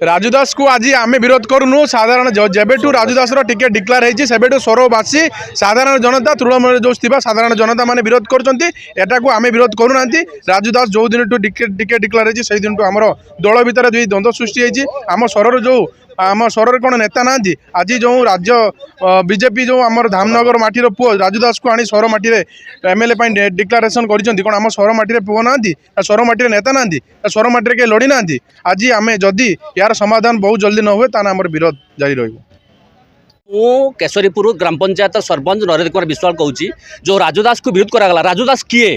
राजू दास को आज आम विरोध करूँ साधारण जेबेठू राजू दास टिकेट डिक्लेयर होती सेबेठू स्वरवासी साधारण जनता तृणमूल जो साधारण जनता मैंने विरोध कर आम विरोध करूना राजू दास जो दिन टिकेट डिक्लेयर होती से दिन आम दल भितर जो द्वंद्व सृष्टि होती आम स्वर जो आम स्वर कौन नेता ना आज जो राज्य बीजेपी जो आम धामनगर माटीर पुओ राजू दास को आनी स्वर माटी एमएलए डिक्लारेसन कर आम स्वर माटी पुओ ना स्वर माटी नेता ना स्वर माटी के लड़ी ना आज आम जदि यार समाधान बहुत जल्दी न हुए ताना आमर विरोध जारी रही। केशरीपुर ग्राम पंचायत सरपंच नरेंद्र कुमार विश्वाल कहूँ जो राजू दास को विरोध करागला राजू दास किए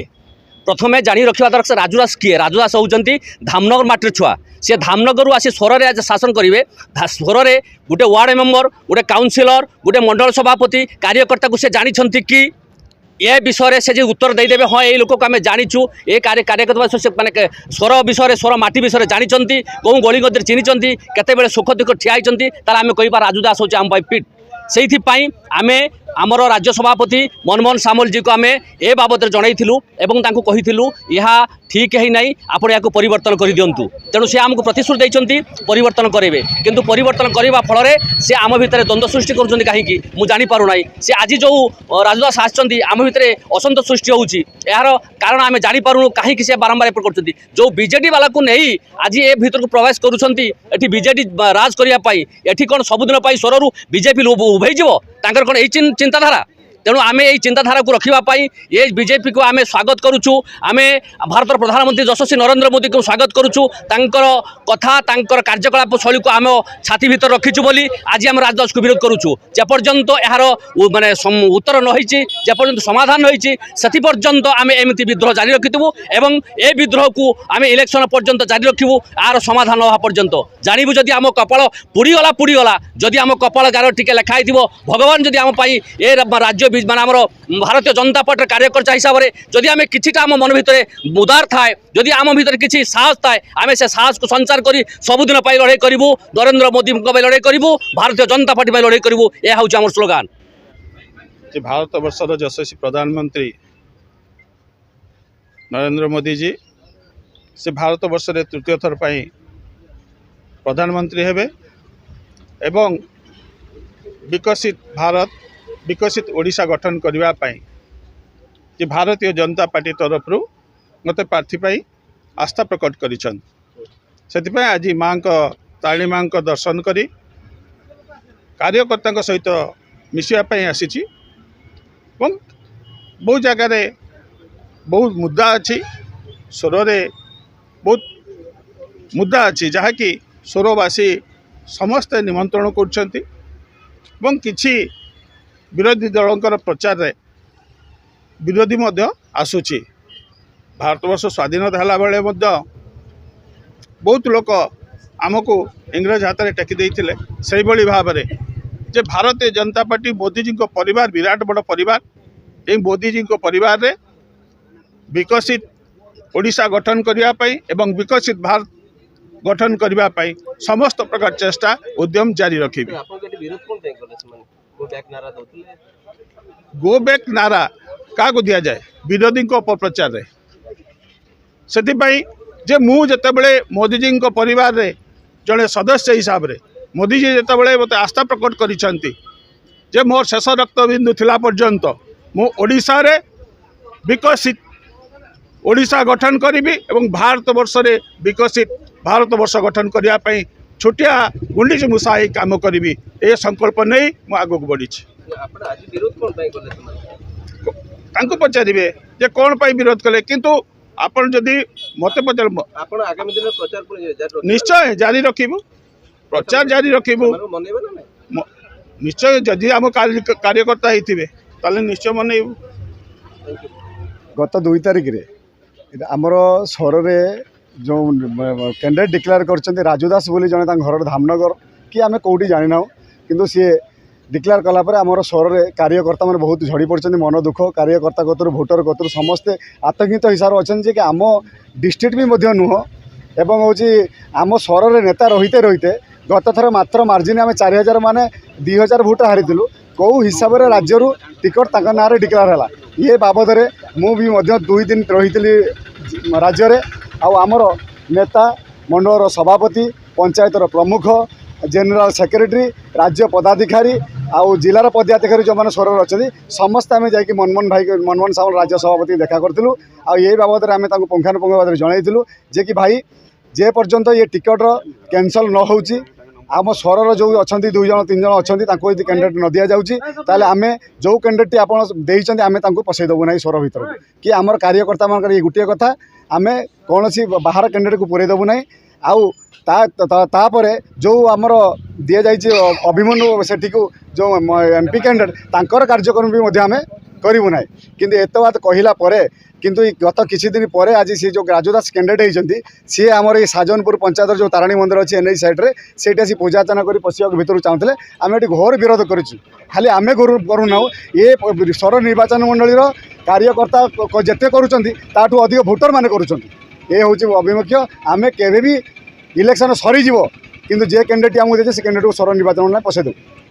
प्रथमे जानी रखा दरकार राजू दास किए राजू दास होती धामनगर माटीर छुआ सी धामनगर आसी स्वर आज शासन करेंगे स्वर में गोटे वार्ड मेंबर गोटे काउनसिलर गोटे मंडल सभापति कार्यकर्ता को सी जानी कि ए विषय से उत्तर देदेवे हाँ ये लोक को आम जाचु ये कार्यकर्ता माने स्वर विषय स्वर माटी विषय जानी कौन गली गदी चिन्ह केत सुख दुख ठिया आम कह राजू दास हूँ आम पिट से आम आमर राज्य सभापति मनमोहन सामल जी को आम ए बाबद जनईलु एवं कहीलु यह ठीक है ना आपण या परिवर्तन कर दिंतु तेणु से आमको प्रतिश्रुति देते परिवर्तन करेंगे किंतु परिवर्तन करने फल से आम भितर द्वंद्व सृष्टि करुँच कहीं मुझे जानीपारूना से आज जो राजदास आसछन्ति आम भितर असंतोष सृष्टि होउछि यार कारण आम जानीपारूँ कहीं से बारंबार एपट कर जो बीजेडी वाला को नहीं आज ए भीतर को प्रवेश करुँच बीजेडी राज करने एठी कौन सबुदिन स्वर बीजेपी उभैज तांकर कौन यही चिंताधारा तेणु आम यही चिंताधारा को रखापी ये बीजेपी को आम स्वागत करुचु आम भारत प्रधानमंत्री यशस्वी नरेंद्र मोदी को स्वागत करुचु कथा कार्यकलाप शैली को आम छाती भीतर रखीचु बोली आज आम राजदास को विरोध करुचु जेपर्यंत यार माने उत्तर न होइछि जेपर्यंत समाधान होइछि सेति पर्यंत आम एमती विद्रोह जारी रखिथबु एवं ए विद्रोह को आम इलेक्शन पर्यंत जारी रखिबु आर समाधान होगा पर्यंत जानबु जदि आम कपाल पुड़ीगला जदि आम कपाल गार टिके लेखाई भगवान जदि आम पाई ए राज्य मान आम भारतीय जनता पार्टी कार्यकर्ता हिसाब से जदि आम किछिटा आम मन भितर उदार थाए जदि आम भितर किछि साहस थाए आम से साहस को संचार करी सबुदिन लड़ाई करूँ नरेंद्र मोदी लड़ाई करूँ भारतीय जनता पार्टी लड़ाई करूँ यह हूँ आम स्लोगान। भारत वर्षर यशस्वी प्रधानमंत्री नरेंद्र मोदी जी से भारत वर्ष रे तृतीय थर पर प्रधानमंत्री हेबे एवं विकसित भारत विकसित ओडिशा गठन करने कि भारतीय जनता पार्टी तरफ मत प्रार्थी पाई आस्था प्रकट करिछन से आज माँ तारिणी माँ दर्शन करी कार्यकर्ता सहित मिसापी आसी बहुत जगार बहुत मुद्दा अच्छी स्वर बहुत मुद्दा अच्छी जहाँकि स्वरवासी समस्ते निमंत्रण कर विरोधी दलंकर प्रचार रे विरोधी मध्य आसुची भारतवर्ष स्वाधीनता हला बेले मध्य बहुत लोक आमको इंग्रज हाथ में टेकी देइथिले सेही बड़ी भाव में जे भारतीय जनता पार्टी मोदीजी को परिवार विराट बड़ परिवार ये मोदीजी को परिवार रे विकसित ओडिशा गठन करने एवं विकसित भारत गठन करने समस्त प्रकार चेष्टा उद्यम जारी रखिबे। गो बैक नारा क्या को दिया जाए विरोधी को अपप्रचार रे से जे मु जितेबले मोदीजी को परिवार रे जड़े सदस्य हिसाब रे मोदीजी जितेबले मत आस्था प्रकट करिसंती जे मोर शेष रक्तबिंदु थिला पर्यंत मु ओडिशा रे विकसित ओडिशा गठन करी एवं भारत वर्ष रे विकसित भारत वर्ष गठन करने छोटिया गुंडीच मुसाई काम करी ए संकल्प नहीं मु आगक बढ़ी पचारे जे कौन पाई विरोध कले किंतु आपण जदि मत पचार निश्चय जारी रखिबु प्रचार जारी रखिबु निश्चय जदि आम कार्यकर्ता होइथिबे ताले निश्चय मनइबु। गत 2 तारिख रे आमर स्वर रे जो कैंडिडेट डिक्लेयर कर राजू दास बोली जने घर धामनगर कि आम कौटी जानी ना किंतु सी डिक्लेयर कलापर आमर स्वर रे कार्यकर्ता मैंने बहुत झड़ी पड़ते मन दुख कार्यकर्ता कतरू भोटर कतरू समस्ते आतंकित हिसाब से अच्छा कि आम डिस्ट्रिक्ट भी नुह एवं हूँ आम स्वर रे नेता रहीते रहीते गत थर मात्र मार्जिन आम 4000 माने 2000 भोट हारीलु कौ हिसाब से राज्य टिकट तक ना डिक्लेयर है ये बाबद मुझे 2 दिन रही राज्य रे आमर नेता मंडल सभापति पंचायतर प्रमुख जेनेल सेक्रेटरी राज्य पदाधिकारी आउ जिलार पदाधिकारी जो मैंने स्वर अच्छा समस्त आम जा मनमोहन सामल राज्य सभापति देखा करूँ आई बाबद आम पुंखानुपुंख भाव जनइलु जे कि भाई जे पर्यंत ये टिकटर कैंसल न हो आम स्वर जो अच्छा 2 जन 3 जन अच्छा यदि कैंडिडेट न दि जाऊँगी आम जो कैंडिडेट आपते आम पसईदेबू ना स्वर भर कि आम कार्यकर्ता मान ये गोटे कथा आम कौन बाहर कैंडिडेट को पूरेदेबू ना आउ तापर जो आमर दि जाइए अभिमन्यु सेठी को जो एमपी कैंडिडेट तांकर कार्यक्रम भी आम करूँ ना कि एत बात कहला किंतु गत किसी दिन पर आज सी जो राजूदास कैंडिडेट होती सी आमर ये साजनपुर पंचायत जो ताराणी मंदिर अच्छी एनएच साइड्रे से पूजा अर्चना कर पशिया भितर चाहते आम ये घोर विरोध करूँ खाली आम करूना ये स्वर निर्वाचन मंडलीर कार्यकर्ता जिते करूँ अधिक भोटर मैंने करूँ ये हूँ अभिमुख्य आम केवे भी इलेक्शन सरीज किंतु जे कैंडिडेट आमको देते से कैंडिडेट को स्वर निर्वाचन मंडल पसईदेव।